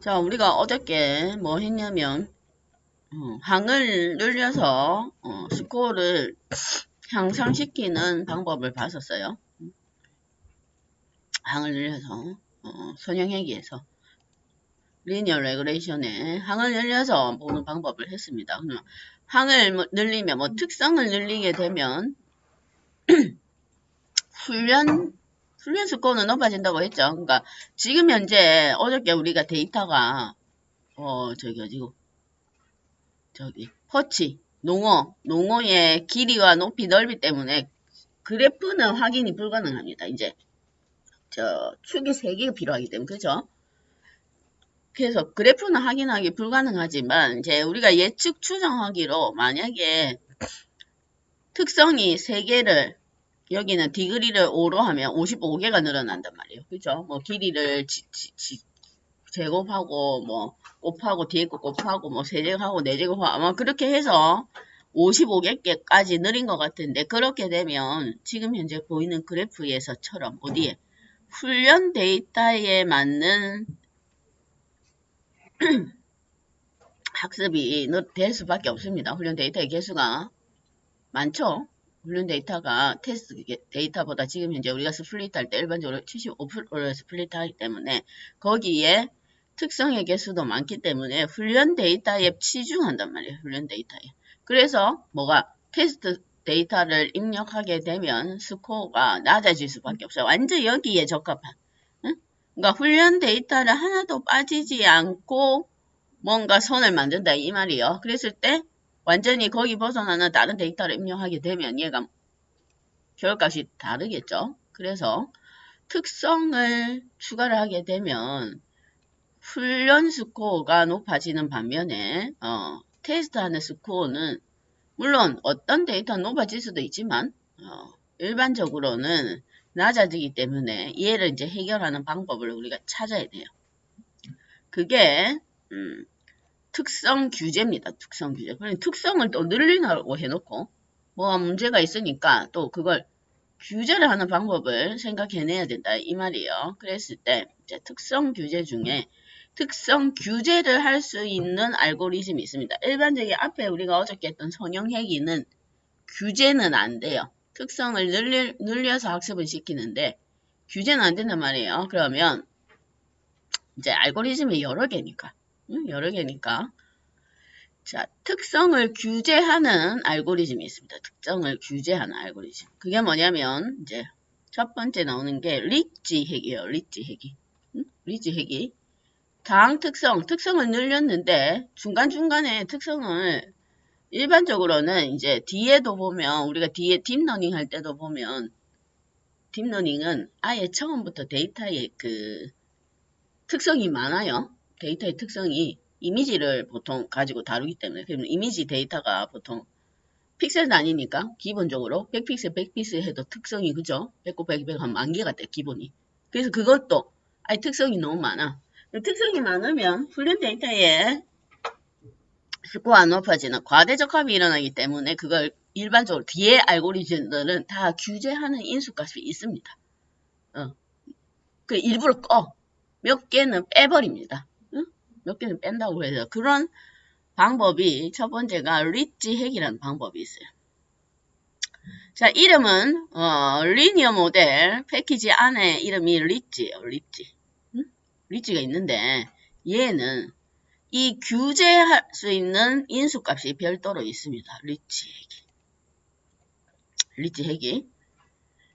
자, 우리가 어저께 뭐 했냐면, 항을 늘려서, 스코어를 향상시키는 방법을 봤었어요. 항을 늘려서, 선형회기에서, 리니어 레그레이션에 항을 늘려서 보는 방법을 했습니다. 항을 늘리면, 특성을 늘리게 되면, 훈련 스코어는 높아진다고 했죠. 그러니까, 지금 현재, 어저께 우리가 데이터가, 퍼치, 농어의 길이와 높이, 넓이 때문에 그래프는 확인이 불가능합니다. 이제 축이 3개가 필요하기 때문에 그죠? 그래서 그래프는 확인하기 불가능하지만 이제 우리가 예측 추정하기로 만약에 특성이 3개를 여기는 디그리를 5로 하면 55개가 늘어난단 말이에요. 그죠? 뭐 길이를 제곱하고 뭐 곱하고 뒤에 거 곱하고 뭐 세제곱하고 네제곱하고 아마 그렇게 해서 55개까지 늘린 것 같은데 그렇게 되면 지금 현재 보이는 그래프에서처럼 어디에 훈련 데이터에 맞는 학습이 될 수밖에 없습니다. 훈련 데이터의 개수가 많죠. 훈련 데이터가 테스트 데이터보다 지금 현재 우리가 스플릿 할 때 일반적으로 75%를 스플릿 하기 때문에 거기에 특성의 개수도 많기 때문에 훈련 데이터에 치중한단 말이에요. 훈련 데이터에. 그래서 뭐가 테스트 데이터를 입력하게 되면 스코어가 낮아질 수밖에 없어요. 완전 여기에 적합한. 응? 그러니까 훈련 데이터를 하나도 빠지지 않고 뭔가 선을 만든다 이 말이에요. 그랬을 때 완전히 거기 벗어나는 다른 데이터를 입력하게 되면 얘가 결과값이 다르겠죠. 그래서 특성을 추가를 하게 되면 훈련 스코어가 높아지는 반면에 테스트하는 스코어는 물론 어떤 데이터는 높아질 수도 있지만 일반적으로는 낮아지기 때문에 얘를 이제 해결하는 방법을 우리가 찾아야 돼요. 그게 특성 규제입니다. 특성 규제. 그럼 특성을 또 늘리라고 해놓고 뭐가 문제가 있으니까 또 그걸 규제를 하는 방법을 생각해내야 된다 이 말이에요. 그랬을 때 이제 특성 규제 중에 특성 규제를 할 수 있는 알고리즘이 있습니다. 일반적인 앞에 우리가 어저께 했던 선형회기는 규제는 안 돼요. 특성을 늘려서 학습을 시키는데 규제는 안 된단 말이에요. 그러면 이제 알고리즘이 여러 개니까 여러 개니까 자, 특성을 규제하는 알고리즘이 있습니다. 특성을 규제하는 알고리즘. 그게 뭐냐면, 이제, 첫 번째 나오는 게, 리치 핵이에요. 리치 핵이. 리치 핵이. 특성을 늘렸는데, 중간중간에 특성을, 일반적으로는 이제, 뒤에도 보면, 우리가 뒤에 딥러닝 할 때도 보면, 딥러닝은 아예 처음부터 데이터의 특성이 많아요. 데이터의 특성이 이미지를 보통 가지고 다루기 때문에 그러면 이미지 데이터가 보통 픽셀 단위니까 기본적으로 100픽셀 100픽셀 해도 특성이 그죠? 100 곱하기 100 한 만 개가 돼 기본이. 그래서 그것도 아니 특성이 너무 많아. 특성이 많으면 훈련 데이터에 스코어가 높아지는 과대적합이 일어나기 때문에 그걸 일반적으로 뒤에 알고리즘들은 다 규제하는 인수값이 있습니다. 그 일부러 꺼. 몇 개는 빼버립니다. 응? 몇 개는 뺀다고 해서 그런 방법이 첫 번째가 리치 핵이라는 방법이 있어요. 자, 이름은 리니어 모델 패키지 안에 이름이 리치예요. 리치. 응? 리치가 있는데 얘는 이 규제할 수 있는 인수값이 별도로 있습니다. 리치 핵이. 리치 핵이.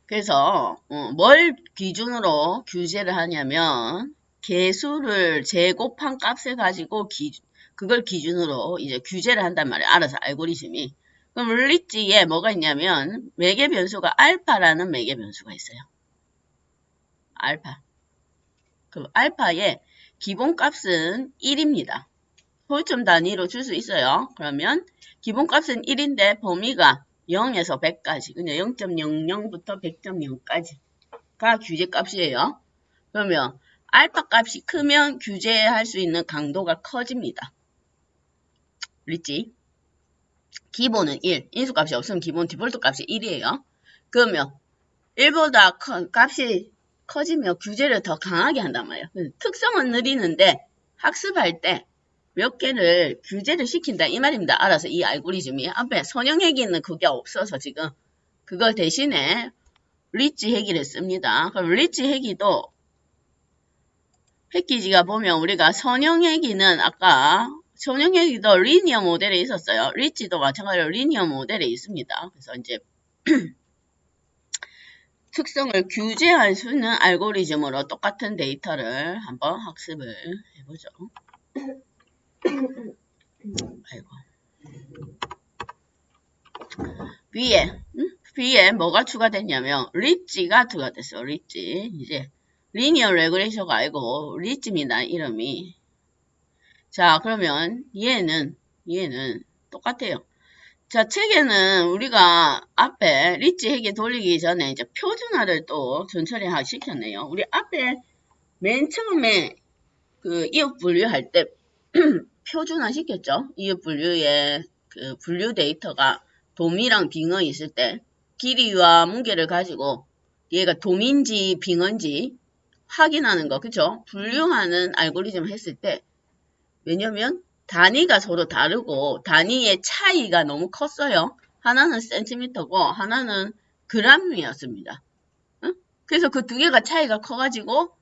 그래서 뭘 기준으로 규제를 하냐면 개수를 제곱한 값을 가지고 그걸 기준으로 이제 규제를 한단 말이에요. 알아서 알고리즘이. 그럼 리치에 뭐가 있냐면 매개 변수가 알파라는 매개 변수가 있어요. 알파. 그럼 알파의 기본값은 1입니다. 소위점 단위로 줄 수 있어요. 그러면 기본값은 1인데 범위가 0에서 100까지, 그냥 0.00부터 100.0까지가 규제값이에요. 그러면 알파 값이 크면 규제할 수 있는 강도가 커집니다. 리치. 기본은 1. 인수값이 없으면 기본 디폴트 값이 1이에요. 그러면 1보다 값이 커지면 규제를 더 강하게 한단 말이에요. 특성은 느리는데 학습할 때 몇 개를 규제를 시킨다 이 말입니다. 알아서 이 알고리즘이 앞에 선형회기는 그게 없어서 지금 그걸 대신에 리치 회기를 씁니다. 그럼 리치 회기도 패키지가 보면 우리가 선형회기는 아까 선형회기도 리니어 모델에 있었어요. 리치도 마찬가지로 리니어 모델에 있습니다. 그래서 이제 특성을 규제할 수 있는 알고리즘으로 똑같은 데이터를 한번 학습을 해보죠. 아이고. B에 뭐가 추가됐냐면 리치가 추가됐어요. 리치. 이제 리니어 레그레이션가 아니고 리치입니다. 이름이. 자, 그러면 얘는 똑같아요. 자, 책에는 우리가 앞에 리치 회계 돌리기 전에 이제 표준화를 또 전처리 시켰네요. 우리 앞에 맨 처음에 그 이업 분류할 때 표준화 시켰죠. 이업 분류의 그 분류 데이터가 도미랑 빙어 있을 때 길이와 무게를 가지고 얘가 도미인지 빙어인지 확인하는 거, 그쵸? 분류하는 알고리즘 했을 때 왜냐면 단위가 서로 다르고 단위의 차이가 너무 컸어요. 하나는 센티미터고 하나는 그램이었습니다. 응? 그래서 그 두 개가 차이가 커가지고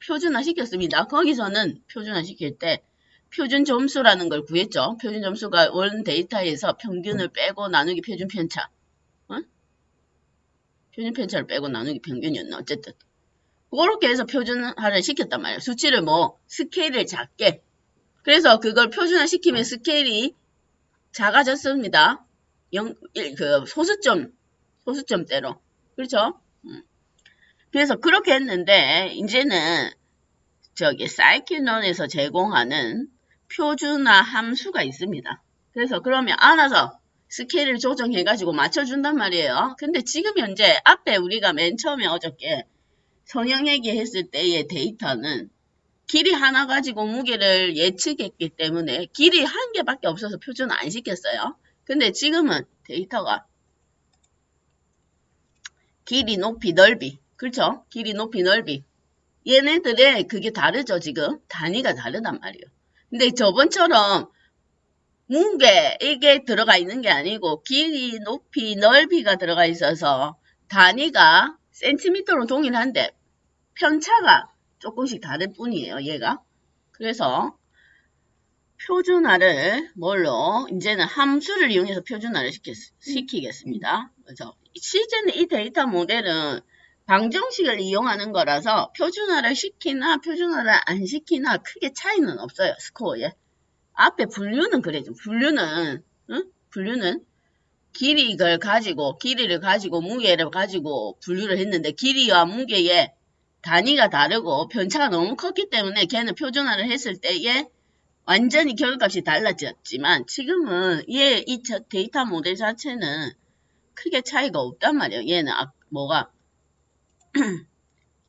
표준화 시켰습니다. 거기서는 표준화 시킬 때 표준 점수라는 걸 구했죠. 표준 점수가 원 데이터에서 평균을 빼고 나누기 표준 편차. 응? 표준 편차를 빼고 나누기 평균이었나 어쨌든. 그렇게 해서 표준화를 시켰단 말이에요. 수치를 스케일을 작게. 그래서 그걸 표준화 시키면 스케일이 작아졌습니다. 소수점대로. 그렇죠? 그래서 그렇게 했는데, 이제는 사이키넌에서 제공하는 표준화 함수가 있습니다. 그래서 그러면 알아서 스케일을 조정해가지고 맞춰준단 말이에요. 근데 지금 현재 앞에 우리가 맨 처음에 어저께 성형회계 했을 때의 데이터는 길이 하나 가지고 무게를 예측했기 때문에 길이 한 개밖에 없어서 표준 안 시켰어요. 근데 지금은 데이터가 길이, 높이, 넓이. 그렇죠? 길이, 높이, 넓이. 얘네들의 그게 다르죠, 지금. 단위가 다르단 말이에요. 근데 저번처럼 무게, 이게 들어가 있는 게 아니고 길이, 높이, 넓이가 들어가 있어서 단위가 센티미터로 동일한데 편차가 조금씩 다를 뿐이에요, 얘가. 그래서 표준화를 뭘로 이제는 함수를 이용해서 표준화를 시키겠습니다. 그래서 실제는 이 데이터 모델은 방정식을 이용하는 거라서 표준화를 시키나 표준화를 안 시키나 크게 차이는 없어요. 스코어에. 앞에 분류는 그래죠. 분류는 길이를 가지고 무게를 가지고 분류를 했는데 길이와 무게의 단위가 다르고 편차가 너무 컸기 때문에 걔는 표준화를 했을 때에 완전히 결과값이 달라졌지만 지금은 이 데이터 모델 자체는 크게 차이가 없단 말이에요. 얘는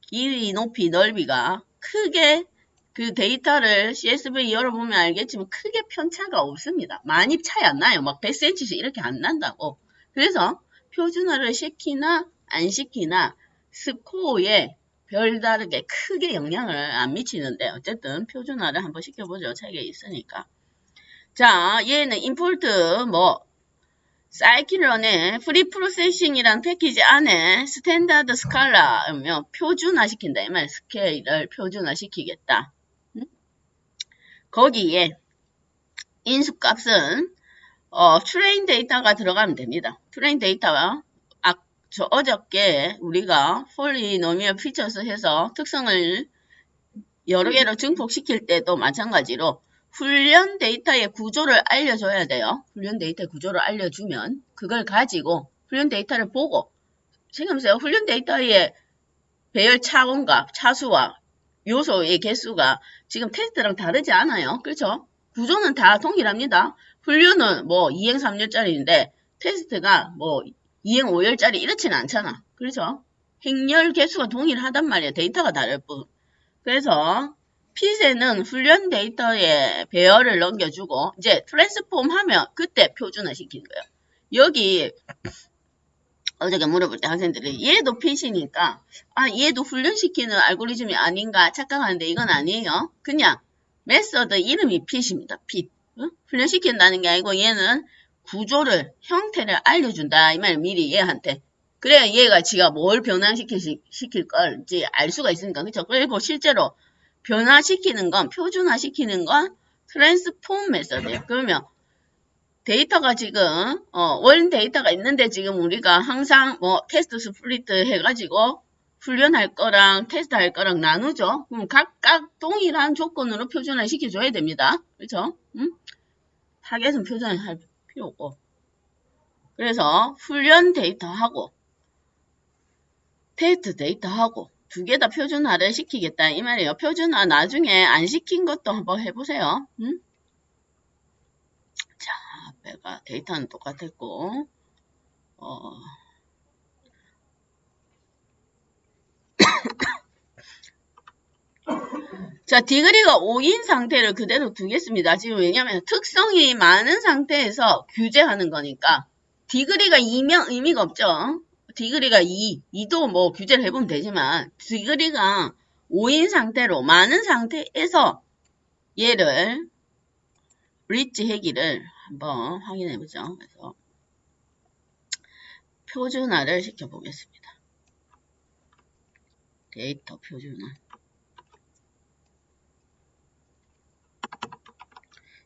길이, 높이, 넓이가 크게 그 데이터를 CSV 열어보면 알겠지만 크게 편차가 없습니다. 많이 차이 안 나요. 막 100cm씩 이렇게 안 난다고. 그래서 표준화를 시키나 안 시키나 스코어에 별다르게 크게 영향을 안 미치는데 어쨌든 표준화를 한번 시켜보죠. 책에 있으니까. 자, 얘는 임포트 사이클런의 프리 프로세싱이란 패키지 안에 스탠다드 스칼라면 표준화 시킨다. 이 말 스케일을 표준화 시키겠다. 거기에 인수값은 트레인 데이터가 들어가면 됩니다. 트레인 데이터가 어저께 우리가 폴리노미얼 피처스 해서 특성을 여러 개로 증폭시킬 때도 마찬가지로 훈련 데이터의 구조를 알려줘야 돼요. 훈련 데이터의 구조를 알려주면 그걸 가지고 훈련 데이터를 보고 생각해보세요. 훈련 데이터의 배열 차원과 차수와 요소의 개수가 지금 테스트랑 다르지 않아요. 그렇죠? 구조는 다 동일합니다. 훈련은 2행 3열짜리인데 테스트가 2행 5열짜리 이렇지는 않잖아. 그렇죠? 행렬 개수가 동일하단 말이에요. 데이터가 다를 뿐. 그래서 핏에는 훈련 데이터에 배열을 넘겨주고 이제 트랜스폼 하면 그때 표준화 시키는 거예요. 여기 어저께 물어볼 때 학생들이 얘도 핏이니까 얘도 훈련시키는 알고리즘이 아닌가 착각하는데 이건 아니에요. 그냥 메서드 이름이 핏입니다. 핏. 훈련시킨다는 게 아니고 얘는 구조를, 형태를 알려준다. 이 말 미리 얘한테. 그래야 얘가 지가 뭘 변화시킬 걸지 알 수가 있으니까. 그쵸? 그리고 실제로 변화시키는 건, 표준화시키는 건 트랜스폼 메서드예요. 그러면 데이터가 지금 원 데이터가 있는데 지금 우리가 항상 뭐 테스트 스플리트 해가지고 훈련할 거랑 테스트할 거랑 나누죠. 그럼 각각 동일한 조건으로 표준화 시켜줘야 됩니다. 그렇죠? 타겟은 표준화할 필요 없고. 그래서 훈련 데이터하고 테스트 데이터하고 두 개 다 표준화를 시키겠다 이 말이에요. 표준화 나중에 안 시킨 것도 한번 해보세요. 자, 앞에가 데이터는 똑같았고 자, 디그리가 5인 상태를 그대로 두겠습니다. 지금 왜냐면 특성이 많은 상태에서 규제하는 거니까 디그리가 2면 의미가 없죠. 디그리가 2도 뭐 규제를 해보면 되지만 디그리가 5인 상태로 많은 상태에서 얘를 리치 해기를 한번 확인해 보죠. 그래서 표준화를 시켜보겠습니다. 데이터 표준화.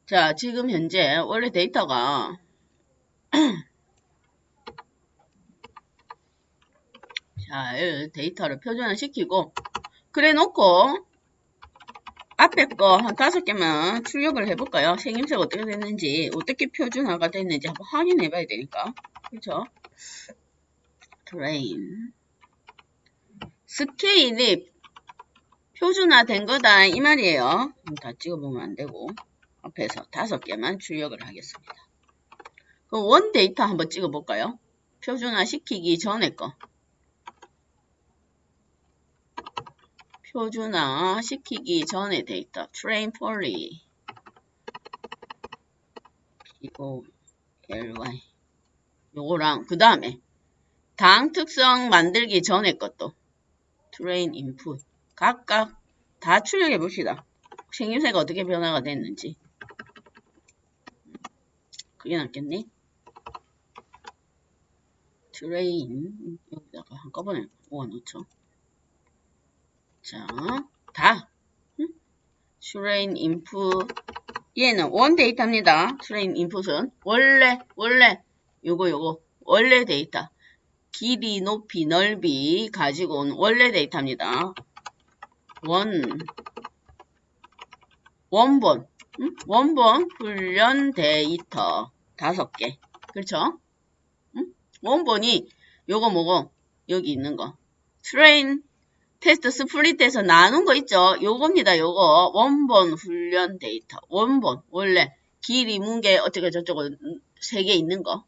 자, 지금 현재 원래 데이터가 잘 데이터를 표준화시키고 그래 놓고 앞에 거 한 5개만 출력을 해볼까요? 생김새가 어떻게 됐는지 어떻게 표준화가 됐는지 한번 확인해 봐야 되니까 그렇죠? 트레인 스케일이 표준화된 거다 이 말이에요. 다 찍어보면 안 되고 앞에서 5개만 출력을 하겠습니다. 그럼 원 데이터 한번 찍어볼까요? 표준화 시키기 전에 거 표준화 시키기 전에 데이터 train poly POLY 요거랑 그 다음에 당 특성 만들기 전에 것도 train input 각각 다 출력해 봅시다. 생김새가 어떻게 변화가 됐는지 그게 낫겠니? train 여기다가 한꺼번에 모아놓죠. 자, 다 train input 얘는 원 데이터입니다. train input은 원래 요거 원래 데이터 길이, 높이, 넓이 가지고 온 원래 데이터입니다. 원본 훈련 데이터 5개 그렇죠? 원본이 요거 뭐고 여기 있는 거 트레인 테스트 스플릿에서 나눈 거 있죠? 요겁니다. 요거 원본 훈련 데이터 원본 원래 길이, 무게 어쩌고 저쩌고 3개 있는 거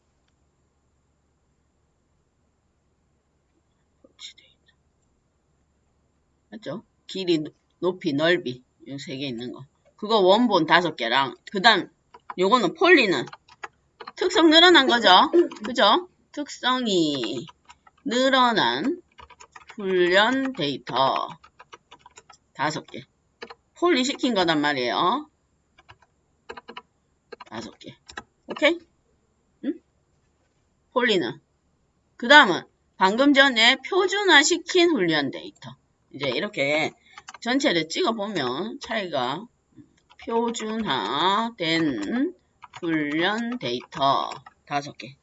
맞죠? 길이, 높이, 넓이 요 3개 있는 거 그거 원본 5개랑 그 다음 요거는 폴리는 특성 늘어난 거죠? 그죠? 특성이 늘어난 훈련 데이터 5개 폴리 시킨 거단 말이에요. 5개 오케이? 응? 폴리는 그 다음은 방금 전에 표준화 시킨 훈련 데이터 이제 이렇게 전체를 찍어보면 차이가 표준화된 훈련 데이터 5개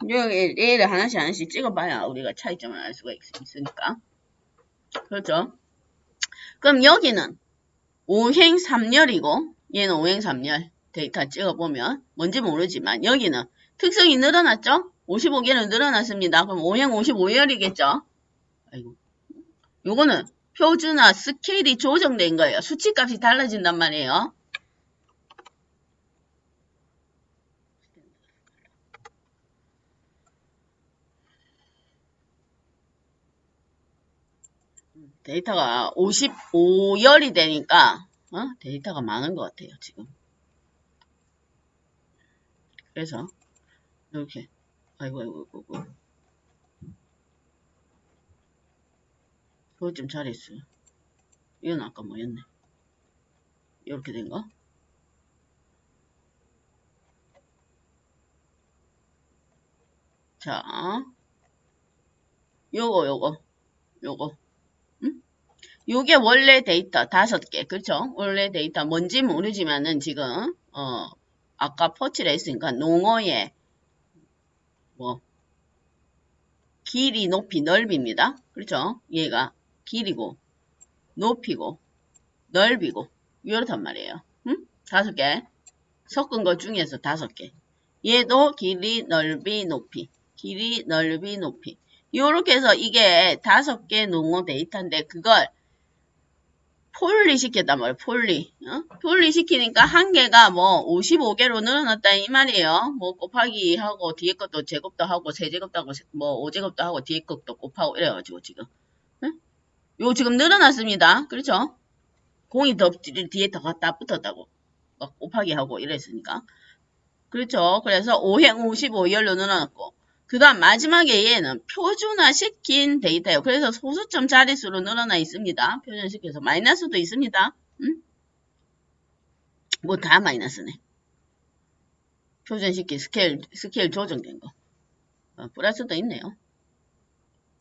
여기 얘를 하나씩 찍어봐야 우리가 차이점을 알 수가 있으니까 그렇죠? 그럼 여기는 5행 3열이고 얘는 5행 3열 데이터 찍어보면 뭔지 모르지만 여기는 특성이 늘어났죠? 55개는 늘어났습니다. 그럼 5행 55열이겠죠? 아이고. 요거는 표준화 스케일이 조정된 거예요. 수치값이 달라진단 말이에요. 데이터가 55열이 되니까 데이터가 많은 것 같아요. 지금. 그래서 이렇게 아이고 그거 좀 잘했어요. 이건 아까 뭐였네. 이렇게 된 거. 자, 요거. 응? 요게 원래 데이터 5개. 그렇죠? 원래 데이터 뭔지 모르지만은 지금, 아까 퍼치를 했으니까 농어의 뭐, 길이, 높이, 넓이입니다. 그렇죠? 얘가 길이고, 높이고, 넓이고, 이렇단 말이에요. 응? 5개. 섞은 것 중에서 5개. 얘도 길이, 넓이, 높이. 길이, 넓이, 높이. 요렇게 해서 이게 5개 농어 데이터인데 그걸 폴리 시켰단 말이에요. 폴리. 폴리 시키니까 한 개가 뭐 55개로 늘어났다 이 말이에요. 뭐 곱하기 하고 뒤에 것도 제곱도 하고 세제곱도 하고 뭐 5제곱도 하고 뒤에 것도 곱하고 이래가지고 지금. 응? 요 지금 늘어났습니다. 그렇죠? 공이 더 뒤에 더 갖다 붙었다고. 막 곱하기 하고 이랬으니까. 그렇죠. 그래서 5행 55열로 늘어났고 그 다음 마지막에 얘는 표준화시킨 데이터예요. 그래서 소수점 자릿수로 늘어나 있습니다. 표준화시켜서 마이너스도 있습니다. 응? 뭐 다 마이너스네. 표준시킨 스케일 조정된 거. 플러스도 있네요.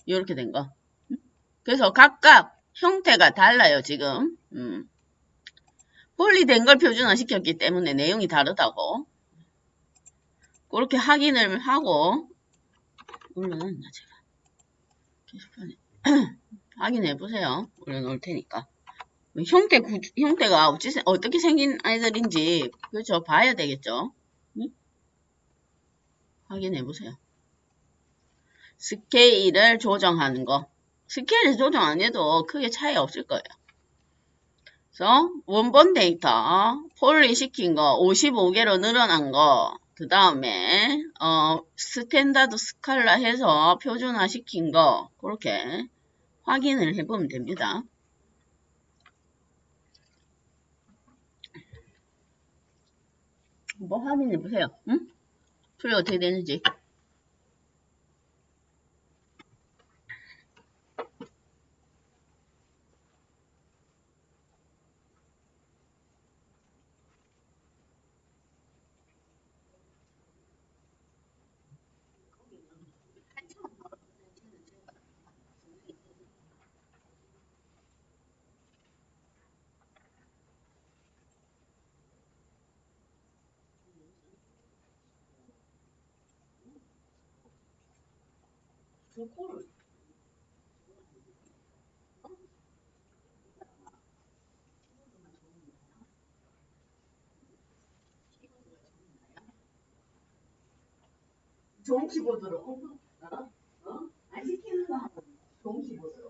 이렇게 된 거. 응? 그래서 각각 형태가 달라요. 지금. 폴리된 걸 표준화시켰기 때문에 내용이 다르다고. 그렇게 확인을 하고 올려놨나 제가. 게시판에 확인해 보세요. 올려놓을 테니까. 형태가 어떻게 생긴 아이들인지 그렇죠. 봐야 되겠죠. 응? 확인해 보세요. 스케일을 조정하는 거. 스케일을 조정 안 해도 크게 차이 없을 거예요. 그래서 원본 데이터 폴리 시킨 거 55개로 늘어난 거. 그 다음에 스탠다드 스칼라 해서 표준화 시킨 거 그렇게 확인을 해보면 됩니다. 뭐 확인해 보세요. 응? 풀이 어떻게 되는지. 좋은 키보드로 안 시키는 거 하면 좋은 키보드로.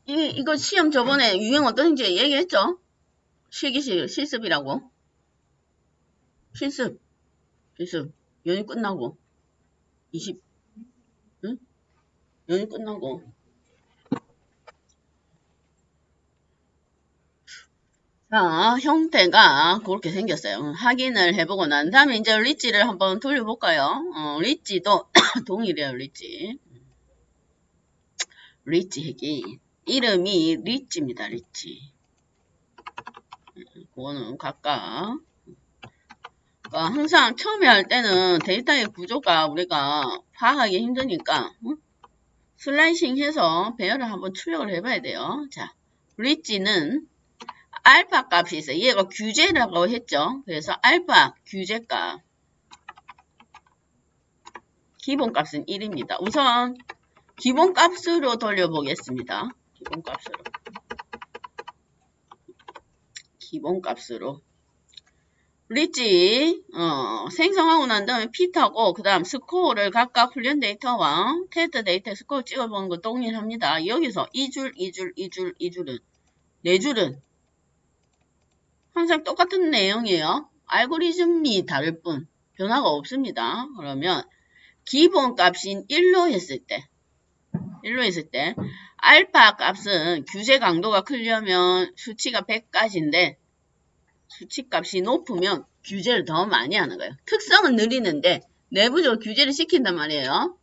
이거 시험 저번에 유형 어떤지 얘기했죠? 실습이라고. 실습. 연휴 끝나고. 20, 응? 연휴 끝나고. 자, 형태가 그렇게 생겼어요. 확인을 해보고 난 다음에 이제 리치를 한번 돌려볼까요? 리치도 동일해요, 리치. 리치 핵이. 이름이 리치입니다, 리치. 그거는 각각. 그러니까 항상 처음에 할 때는 데이터의 구조가 우리가 파악하기 힘드니까 슬라이싱 해서 배열을 한번 출력을 해봐야 돼요. 자, 리치는 알파 값이 있어요. 얘가 규제라고 했죠. 그래서 알파 규제값 기본값은 1입니다. 우선 기본값으로 돌려보겠습니다. 기본값으로 리치 생성하고 난 다음에 핏하고 그 다음 스코어를 각각 훈련 데이터와 테스트 데이터 스코어 찍어보는 거 동일합니다. 여기서 2줄은 4줄은 항상 똑같은 내용이에요. 알고리즘이 다를 뿐 변화가 없습니다. 그러면 기본값인 1로 했을 때 알파 값은 규제 강도가 크려면 수치가 100까지인데 수치값이 높으면 규제를 더 많이 하는 거예요. 특성은 느리는데 내부적으로 규제를 시킨단 말이에요.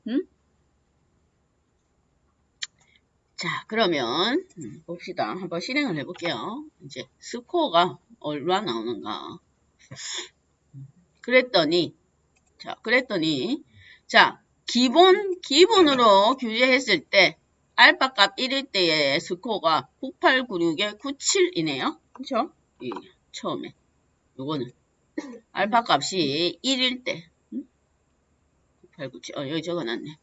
자, 그러면 봅시다. 한번 실행을 해볼게요. 이제 스코어가 얼마 나오는가. 그랬더니 기본으로 규제했을 때 알파값 1일 때의 스코어가 9896에 97이네요. 그쵸? 처음에 요거는 알파값이 1일 때 9897, 여기 적어놨네.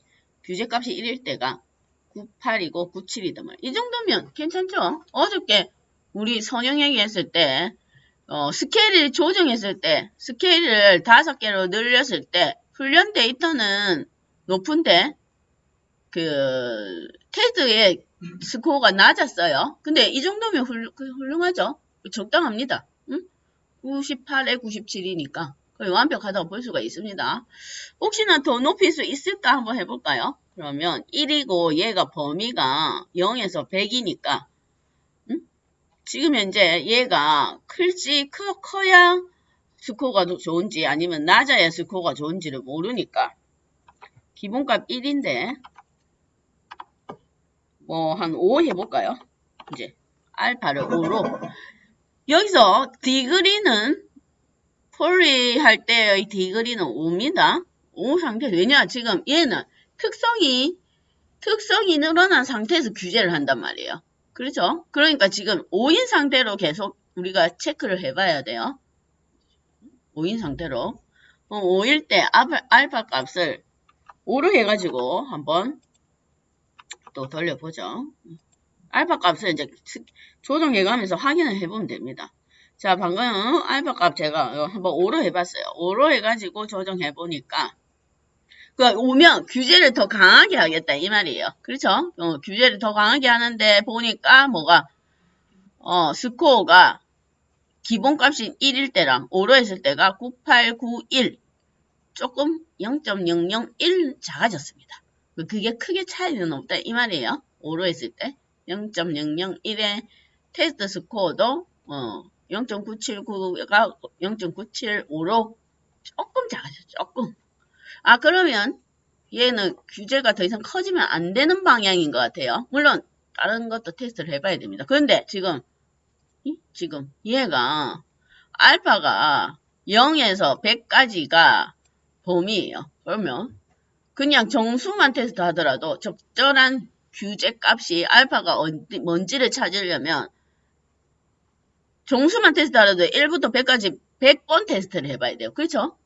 규제값이 1일 때가 98이고 97이단 말이에요. 이 정도면 괜찮죠? 어저께 우리 선영 얘기했을 때 스케일을 조정했을 때 스케일을 5개로 늘렸을 때 훈련 데이터는 높은데 테스트의 스코어가 낮았어요. 근데 이 정도면 훌륭하죠? 적당합니다. 98에 97이니까 거의 완벽하다고 볼 수가 있습니다. 혹시나 더 높일 수 있을까 한번 해볼까요? 그러면 1이고 얘가 범위가 0에서 100이니까 지금 현재 얘가 커야 스코어가 좋은지 아니면 낮아야 스코어가 좋은지를 모르니까 기본값 1인데 뭐 한 5 해볼까요? 이제 알파를 5로 여기서 디그리는 폴리 할 때의 디그리는 5입니다. 5 상태. 왜냐? 지금 얘는 특성이 늘어난 상태에서 규제를 한단 말이에요. 그렇죠? 그러니까 지금 5인 상태로 계속 우리가 체크를 해봐야 돼요. 5인 상태로. 5일 때 알파 값을 5로 해가지고 한번 또 돌려보죠. 알파 값을 이제 조정해가면서 확인을 해보면 됩니다. 자, 방금 알파 값 제가 한번 5로 해봤어요. 5로 해가지고 조정해보니까 오면 규제를 더 강하게 하겠다 이 말이에요. 그렇죠? 규제를 더 강하게 하는데 보니까 뭐가 스코어가 기본값이 1일 때랑 5로 했을 때가 9891 조금 0.001 작아졌습니다. 그게 크게 차이는 없다 이 말이에요. 5로 했을 때 0.001의 테스트 스코어도 0.979가 0.975로 조금 작아졌죠. 조금. 그러면 얘는 규제가 더 이상 커지면 안 되는 방향인 것 같아요. 물론 다른 것도 테스트를 해봐야 됩니다. 그런데 지금 얘가 알파가 0에서 100까지가 범위예요. 그러면 그냥 정수만 테스트 하더라도 적절한 규제 값이 알파가 뭔지를 찾으려면 정수만 테스트 하더라도 1부터 100까지 100번 테스트를 해봐야 돼요. 그렇죠?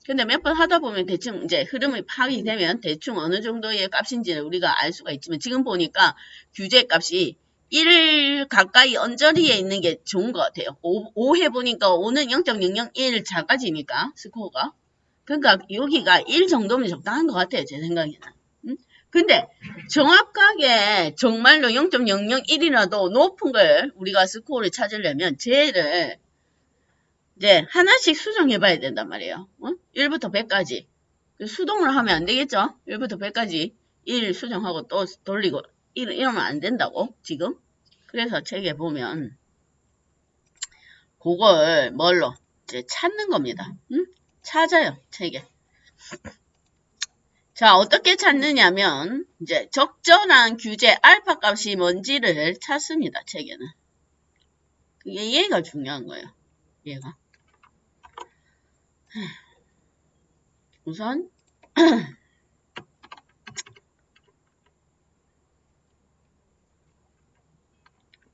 근데 몇 번 하다 보면 대충 이제 흐름이 파악이 되면 대충 어느 정도의 값인지를 우리가 알 수가 있지만 지금 보니까 규제 값이 1 가까이 언저리에 있는 게 좋은 것 같아요. 5 해보니까 5는 0.001 작아지니까 스코어가. 그러니까 여기가 1 정도면 적당한 것 같아요. 제 생각에는. 근데 정확하게 정말로 0.001이라도 높은 걸 우리가 스코어를 찾으려면 쟤를 이제 하나씩 수정해 봐야 된단 말이에요. 1부터 100까지. 수동으로 하면 안 되겠죠? 1부터 100까지 1 수정하고 또 돌리고 이러면 안 된다고 지금. 그래서 책에 보면 그걸 뭘로 이제 찾는 겁니다. 찾아요 책에. 자, 어떻게 찾느냐면 이제 적절한 규제 알파 값이 뭔지를 찾습니다. 책에는. 그게 얘가 중요한 거예요. 얘가. 우선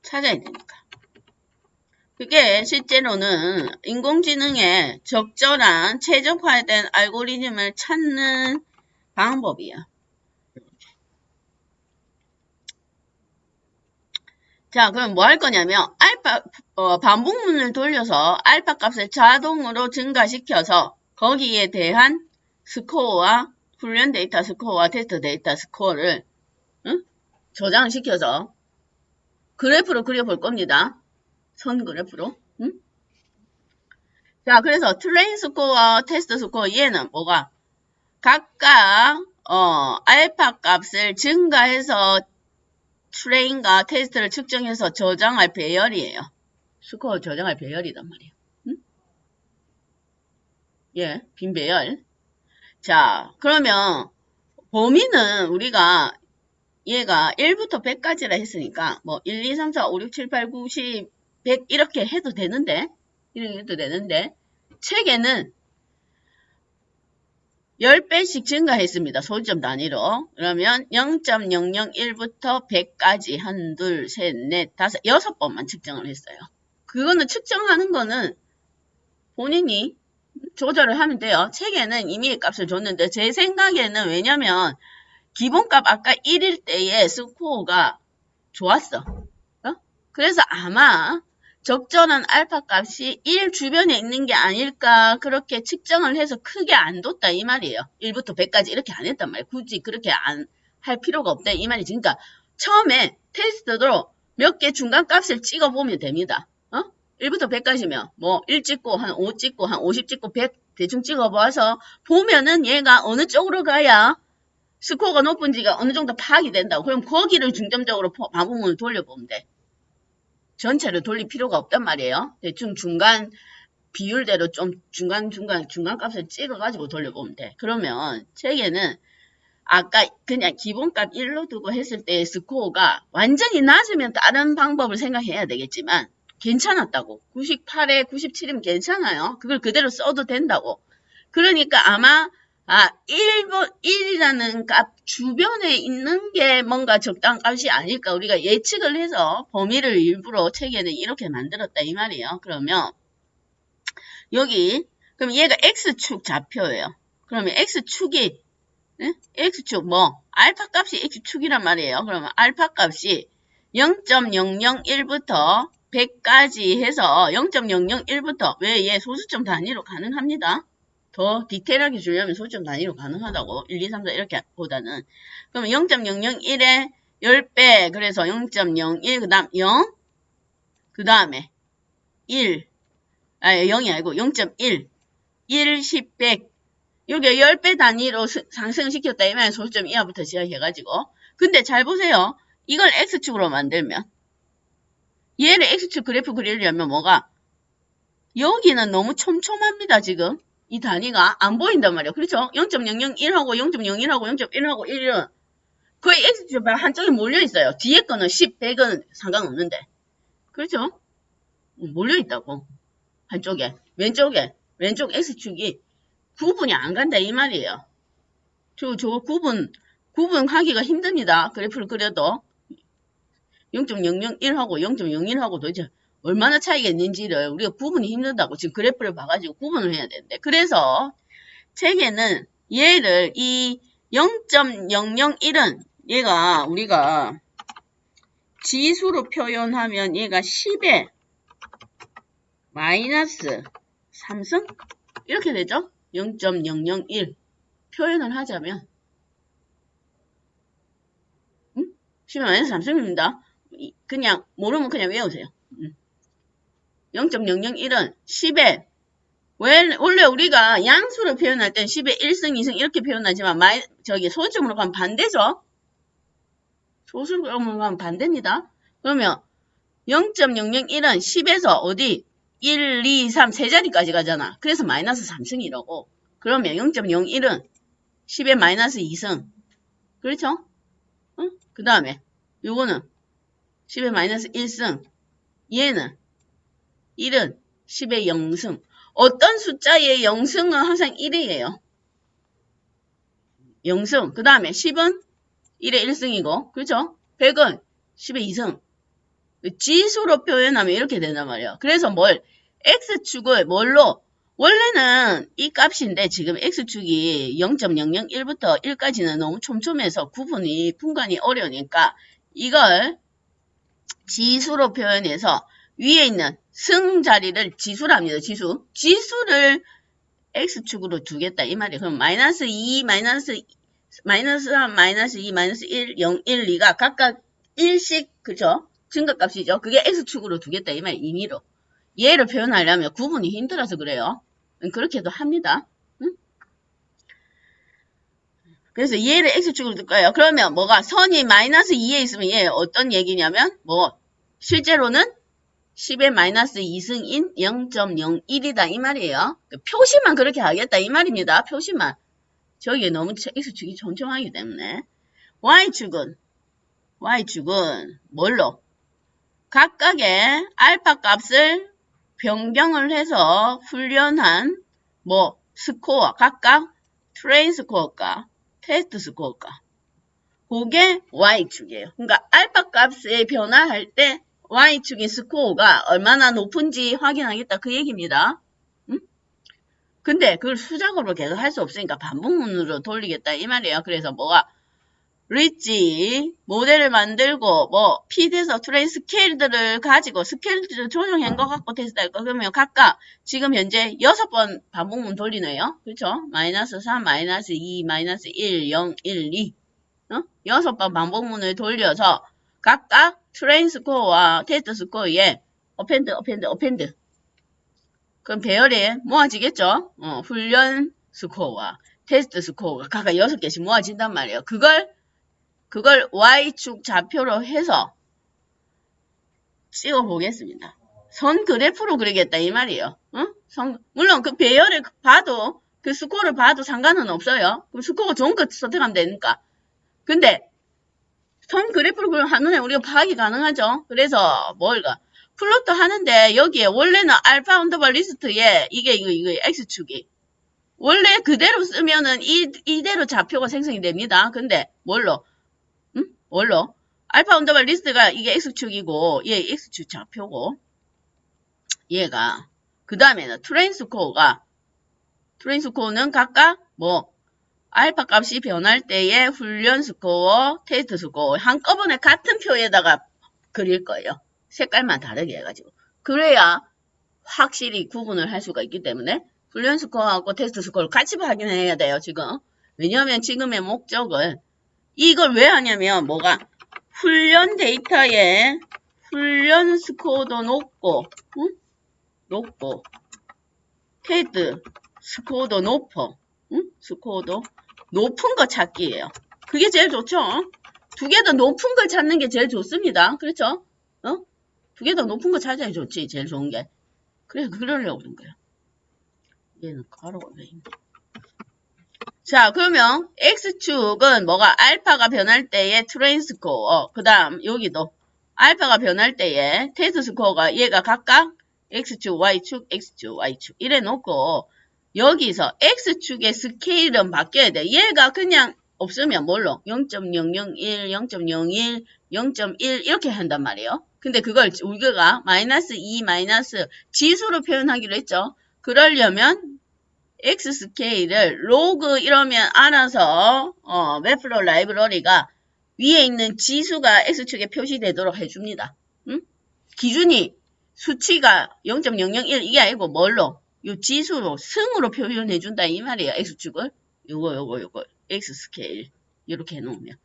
찾아야 되니까. 그게 실제로는 인공지능의 적절한 최적화된 알고리즘을 찾는 방법이에요. 자, 그럼 뭐 할 거냐면 반복문을 돌려서 알파 값을 자동으로 증가시켜서 거기에 대한 스코어와 훈련 데이터 스코어와 테스트 데이터 스코어를 저장시켜서 그래프로 그려볼 겁니다. 선 그래프로. 자, 그래서 트레인 스코어, 테스트 스코어 얘는 뭐가 각각 알파 값을 증가해서 트레인과 테스트를 측정해서 저장할 배열이에요. 스코어 저장할 배열이단 말이에요. 예, 빈 배열. 자, 그러면 범위는 우리가 얘가 1부터 100까지라 했으니까 뭐 1, 2, 3, 4, 5, 6, 7, 8, 9, 10, 100 이렇게 해도 되는데 책에는 10배씩 증가했습니다. 소지점 단위로. 그러면 0.001부터 100까지 1, 2, 3, 4, 5, 6번만 측정을 했어요. 그거는 측정하는 거는 본인이 조절을 하면 돼요. 책에는 이미 값을 줬는데 제 생각에는 왜냐면 기본값 아까 1일 때의 스코어가 좋았어. 그래서 아마 적절한 알파 값이 1 주변에 있는 게 아닐까 그렇게 측정을 해서 크게 안 뒀다 이 말이에요. 1부터 100까지 이렇게 안 했단 말이에요. 굳이 그렇게 안 할 필요가 없다 이 말이지. 그러니까 처음에 테스트로 몇 개 중간값을 찍어보면 됩니다. 1부터 100까지면 뭐 1 찍고 한 5 찍고 한 50 찍고 100 대충 찍어봐서 보면은 얘가 어느 쪽으로 가야 스코어가 높은지가 어느 정도 파악이 된다고. 그럼 거기를 중점적으로 반복문을 돌려보면 돼. 전체를 돌릴 필요가 없단 말이에요. 대충 중간 비율대로 좀 중간 값을 찍어가지고 돌려보면 돼. 그러면 책에는 아까 그냥 기본값 1로 두고 했을 때의 스코어가 완전히 낮으면 다른 방법을 생각해야 되겠지만 괜찮았다고. 98에 97이면 괜찮아요. 그걸 그대로 써도 된다고. 그러니까 아마 1이라는 값 주변에 있는 게 뭔가 적당한 값이 아닐까 우리가 예측을 해서 범위를 일부러 책에는 이렇게 만들었다 이 말이에요. 그러면 여기 그럼 얘가 X축 좌표예요. 그러면 X축이 X축 뭐 알파 값이 X축이란 말이에요. 그러면 알파 값이 0.001부터 100까지 해서 0.001부터 왜 얘 소수점 단위로 가능합니다. 더 디테일하게 주려면 소수점 단위로 가능하다고. 1, 2, 3, 4 이렇게 보다는. 그러면 0.001에 10배 그래서 0.01 그 다음 0 그 다음에 1 0이 아니고 0.1 1, 10, 100 이렇게 10배 단위로 상승시켰다 이면 소수점 이하부터 시작해가지고 근데 잘 보세요. 이걸 X축으로 만들면 얘를 X축 그래프 그리려면 뭐가 여기는 너무 촘촘합니다. 지금 이 단위가 안 보인단 말이에요. 그렇죠? 0.001하고 0.01하고 0.1하고 1은 거의 X축 한쪽에 몰려있어요. 뒤에 거는 10, 100은 상관없는데 그렇죠? 몰려있다고 한쪽에 왼쪽 X축이 구분이 안 간다 이 말이에요. 저 구분하기가 힘듭니다. 그래프를 그려도 0.001하고 0.01하고 도대체 얼마나 차이가 있는지를 우리가 구분이 힘들다고 지금 그래프를 봐가지고 구분을 해야 되는데 그래서 책에는 얘를 이 0.001은 얘가 우리가 지수로 표현하면 얘가 10에 마이너스 3승 이렇게 되죠? 0.001 표현을 하자면 10에 마이너스 3승입니다. 그냥 모르면 그냥 외우세요. 0.001은 10에 원래 우리가 양수로 표현할 땐 10에 1승, 2승 이렇게 표현하지만 소수점으로 가면 반대죠. 소수점으로 가면 반대입니다. 그러면 0.001은 10에서 어디 1, 2, 3 세 자리까지 가잖아. 그래서 마이너스 3승이라고. 그러면 0.01은 10에 마이너스 2승. 그렇죠? 그 다음에 요거는 10에 마이너스 1승. 얘는 1은 10의 0승. 어떤 숫자의 0승은 항상 1이에요. 0승. 그 다음에 10은 1의 1승이고, 그렇죠? 100은 10의 2승. 지수로 표현하면 이렇게 된단 말이에요. 그래서 X축을 뭘로? 원래는 이 값인데 지금 X축이 0.001부터 1까지는 너무 촘촘해서 분간이 어려우니까 이걸 지수로 표현해서 위에 있는 승 자리를 지수랍니다. 지수를 X축으로 두겠다. 이 말이에요. 그럼 마이너스 2, 마이너스 3, 마이너스 2, 마이너스 1, 0, 1, 2가 각각 1씩, 그죠? 증가값이죠. 그게 X축으로 두겠다. 이 말이에요. 임의로. 얘를 표현하려면 구분이 힘들어서 그래요. 그렇게도 합니다. 응? 그래서 얘를 X축으로 둘 거예요. 그러면 뭐가 선이 마이너스 2에 있으면 얘 어떤 얘기냐면 실제로는 10의 마이너스 2승인 0.01이다 이 말이에요. 표시만 그렇게 하겠다 이 말입니다. 표시만. 저기에 너무 X축이 촘촘하기 때문에 Y축은 뭘로? 각각의 알파 값을 변경을 해서 훈련한 뭐 스코어 각각 트레인 스코어가 테스트 스코어가 그게 Y축이에요. 그러니까 알파 값의 변화할 때 Y축인 스코어가 얼마나 높은지 확인하겠다 그 얘기입니다. 응? 근데 그걸 수작업으로 계속 할 수 없으니까 반복문으로 돌리겠다 이 말이에요. 그래서 뭐가 리치 모델을 만들고 뭐 피드에서 트레인 스케일들을 가지고 스케일들을 조정한 것 갖고 테스트할 거 그러면 각각 지금 현재 6번 반복문 돌리네요. 그렇죠? 마이너스 3, 마이너스 2, 마이너스 1, 0, 1, 2 6번 반복문을 돌려서 각각 트레인 스코어와 테스트 스코어에 어펜드 그럼 배열이 모아지겠죠? 훈련 스코어와 테스트 스코어가 각각 6개씩 모아진단 말이에요. 그걸 Y축 좌표로 해서 찍어 보겠습니다. 선 그래프로 그리겠다 이 말이에요. 물론 그 배열을 봐도 그 스코어를 봐도 상관은 없어요. 그럼 스코어가 좋은 거 선택하면 되니까. 근데 선 그래프로 그리면 한눈에 우리가 파악이 가능하죠. 그래서 뭘까? 플로트 하는데 여기에 원래는 알파 언더바 리스트에 이게 X축이 원래 그대로 쓰면은 이대로 좌표가 생성이 됩니다. 근데 뭘로? 알파 언더바 리스트가 이게 X축이고 얘 X축 좌표고 얘가 그 다음에는 트레인 스코어는 각각 뭐 알파 값이 변할 때의 훈련 스코어, 테스트 스코어 한꺼번에 같은 표에다가 그릴 거예요. 색깔만 다르게 해가지고. 그래야 확실히 구분을 할 수가 있기 때문에 훈련 스코어하고 테스트 스코어를 같이 확인해야 돼요, 지금. 왜냐하면 지금의 목적은 이걸 왜 하냐면 뭐가 훈련 데이터에 훈련 스코어도 높고 테스트 스코어도 스코어도 높은 거 찾기예요. 그게 제일 좋죠. 두 개 더 높은 걸 찾는 게 제일 좋습니다. 그렇죠? 두 개 더 높은 거 찾아야 좋지. 제일 좋은 게. 그래서 그러려고 그런 거예요. 얘는 가로가 왜 있나? 자, 그러면 X축은 뭐가 알파가 변할 때의 트레인 스코어. 그 다음 여기도 알파가 변할 때의 테스트 스코어가 얘가 각각 X축, Y축, X축, Y축 이래 놓고 여기서 X축의 스케일은 바뀌어야 돼. 얘가 그냥 없으면 뭘로? 0.001, 0.01, 0.1 이렇게 한단 말이에요. 근데 그걸 우리가 마이너스 2, 마이너스 지수로 표현하기로 했죠. 그러려면 X 스케일을 로그 이러면 알아서 웹플로 라이브러리가 위에 있는 지수가 X축에 표시되도록 해줍니다. 기준이 수치가 0.001 이게 아니고 뭘로? 요 지수로 승으로 표현해준다 이 말이에요. X축을 요거 X 스케일 이렇게 해놓으면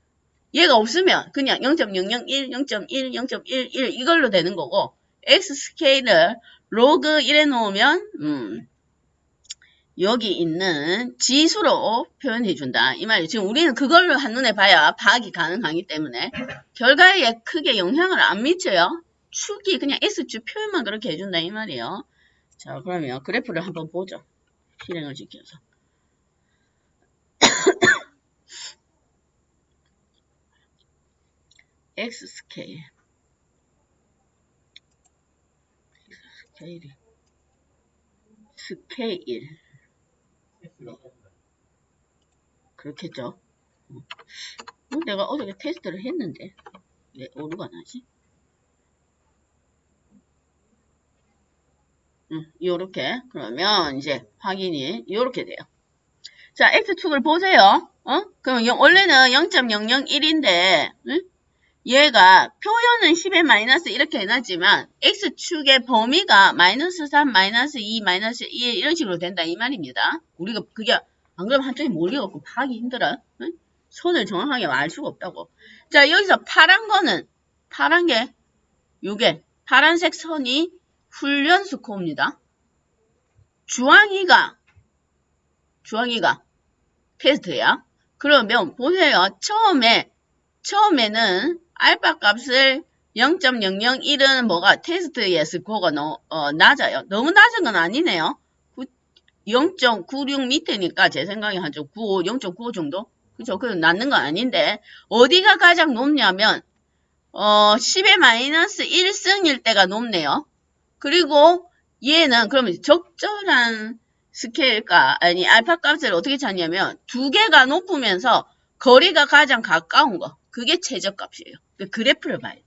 얘가 없으면 그냥 0.001, 0.1, 0.11 이걸로 되는 거고 X 스케일을 로그 이래 놓으면 여기 있는 지수로 표현해준다 이 말이에요. 지금 우리는 그걸로 한눈에 봐야 파악이 가능하기 때문에 결과에 크게 영향을 안 미쳐요. 축이 그냥 X축 표현만 그렇게 해준다 이 말이에요. 자, 그러면 그래프를 한번 보죠. 실행을 시켜서. X 스케일. 스케일. 그렇겠죠. 내가 어저께 테스트를 했는데 왜 오류가 나지? 요렇게 그러면 이제 확인이 요렇게 돼요. 자, X축을 보세요. 그럼 원래는 0.001인데 얘가 표현은 10의 마이너스 이렇게 해놨지만 X축의 범위가 마이너스 3, 마이너스 2, 마이너스 1 이런 식으로 된다 이 말입니다. 우리가 그게 안 그러면 한쪽이 몰려갖고 파악이 힘들어. 손을 정확하게 알 수가 없다고. 자, 여기서 파란 게 요게 파란색 선이 훈련 스코어입니다. 주황이가 테스트야. 그러면 보세요. 처음에는 알파 값을 0.001은 뭐가 테스트의 스코어가 낮아요. 너무 낮은 건 아니네요. 0.96 밑에니까 제 생각에 한 95, 0.95 정도? 그죠? 그 낮는 건 아닌데 어디가 가장 높냐면 10의 마이너스 1승일 때가 높네요. 그리고 얘는 그러면 적절한 스케일가 아니 알파 값을 어떻게 찾냐면 두 개가 높으면서 거리가 가장 가까운 거 그게 최저값이에요. 그 그래프를 봐야 돼.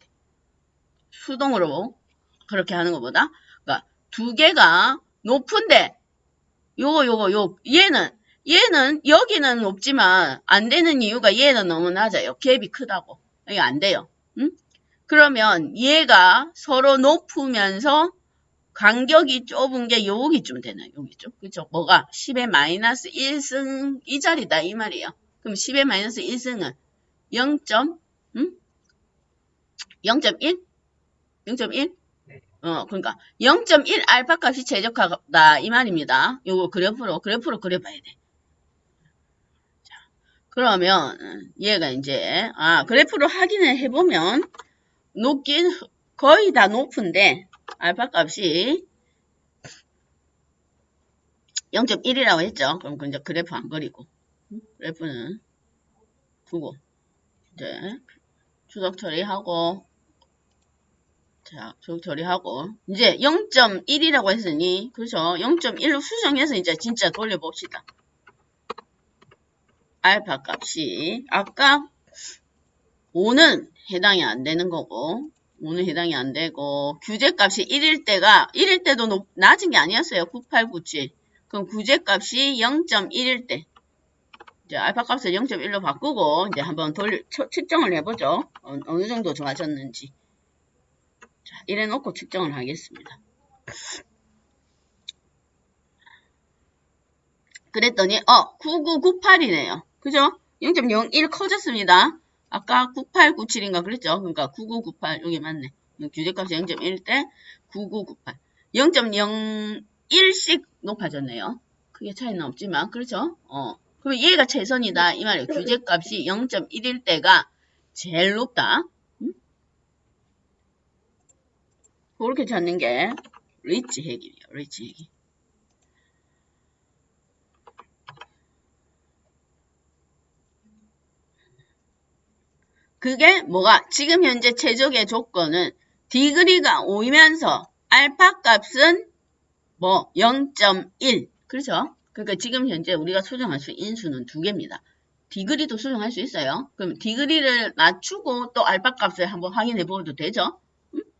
수동으로 그렇게 하는 것보다 그러니까 두 개가 높은데 얘는 여기는 높지만 안 되는 이유가 얘는 너무 낮아요. 갭이 크다고. 이게 안 돼요. 응? 그러면 얘가 서로 높으면서 간격이 좁은 게 여기쯤 되나요? 여기쯤. 그쵸? 뭐가? 10의 마이너스 1승 이 자리다 이 말이에요. 그럼 10의 마이너스 1승은 0. 0.1? 0.1? 그러니까 0.1 알파 값이 최적화다 이 말입니다. 요거 그래프로 그려봐야 돼. 자, 그러면 얘가 이제 그래프로 확인을 해보면 높긴 거의 다 높은데 알파 값이 0.1이라고 했죠. 그럼 이제 그래프 안 그리고 그래프는 두고 이제 추적 처리하고 자, 추적 처리하고 이제 0.1이라고 했으니 그렇죠. 0.1로 수정해서 이제 진짜 돌려봅시다. 알파 값이 아까 5는 해당이 안 되는 거고 5는 해당이 안 되고 규제값이 1일 때도 낮은 게 아니었어요. 9897 그럼 규제값이 0.1일 때 이제 알파 값을 0.1로 바꾸고 이제 한번 측정을 해보죠. 어느 정도 좋아졌는지. 자, 이래 놓고 측정을 하겠습니다. 그랬더니 9998이네요. 그죠? 0.01 커졌습니다. 아까 9897인가 그랬죠? 그러니까 9998 여기 맞네. 규제값이 0.1 때 9998 0.01씩 높아졌네요. 크게 차이는 없지만 그렇죠? 그러면 얘가 최선이다 이 말이에요. 규제값이 0.1일 때가 제일 높다. 그렇게 찾는 게 리치 핵이에요. 리치 핵이. 그게 뭐가 지금 현재 최적의 조건은 디그리가 5이면서 알파 값은 뭐 0.1 그렇죠? 그러니까 지금 현재 우리가 수정할 수 있는 인수는 두 개입니다. 디그리도 수정할 수 있어요. 그럼 디그리를 낮추고 또 알파 값을 한번 확인해 보도 되죠?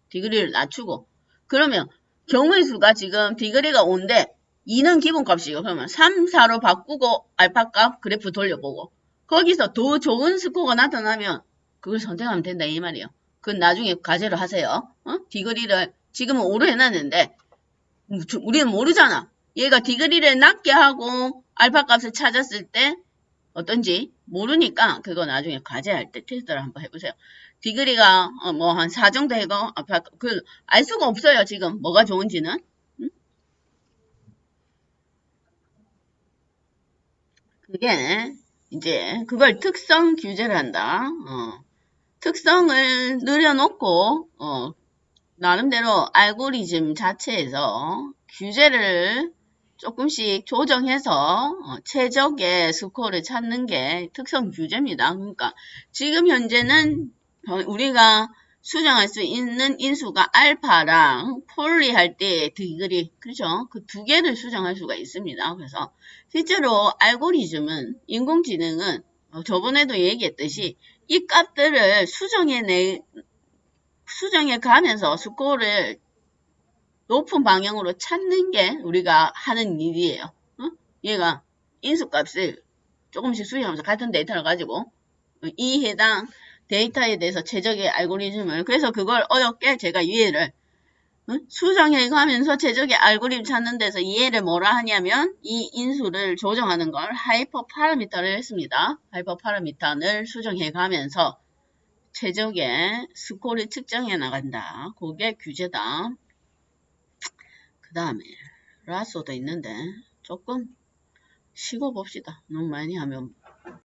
디그리를 낮추고 그러면 경우의 수가 지금 디그리가 5인데 2는 기본값이고 그러면 3, 4로 바꾸고 알파 값 그래프 돌려보고 거기서 더 좋은 스코어가 나타나면 그걸 선택하면 된다 이 말이에요. 그건 나중에 과제로 하세요. 디그리를 지금은 5로 해놨는데 우리는 모르잖아. 얘가 디그리를 낮게 하고 알파 값을 찾았을 때 어떤지 모르니까 그거 나중에 과제할 때 테스트를 한번 해보세요. 디그리가 뭐 한 4 정도 해고 알 수가 없어요. 지금 뭐가 좋은지는. 그게 이제 그걸 특성 규제를 한다. 특성을 늘려놓고 나름대로 알고리즘 자체에서 규제를 조금씩 조정해서 최적의 스코어를 찾는 게 특성 규제입니다. 그러니까 지금 현재는 우리가 수정할 수 있는 인수가 알파랑 폴리 할 때 디그리 그렇죠? 그 두 개를 수정할 수가 있습니다. 그래서 실제로 알고리즘은 인공지능은 저번에도 얘기했듯이 이 값들을 수정해 가면서 스코어를 높은 방향으로 찾는 게 우리가 하는 일이에요. 얘가 인수값을 조금씩 수정하면서 같은 데이터를 가지고 이 해당 데이터에 대해서 최적의 알고리즘을 그래서 그걸 어렵게 제가 이해를 수정해 가면서 최적의 알고리즘 찾는 데서 이해를 뭐라 하냐면 이 인수를 조정하는 걸 하이퍼 파라미터를 했습니다. 하이퍼 파라미터를 수정해 가면서 최적의 스코어를 측정해 나간다. 그게 규제다. 그 다음에 라쏘도 있는데 조금 쉬고 봅시다. 너무 많이 하면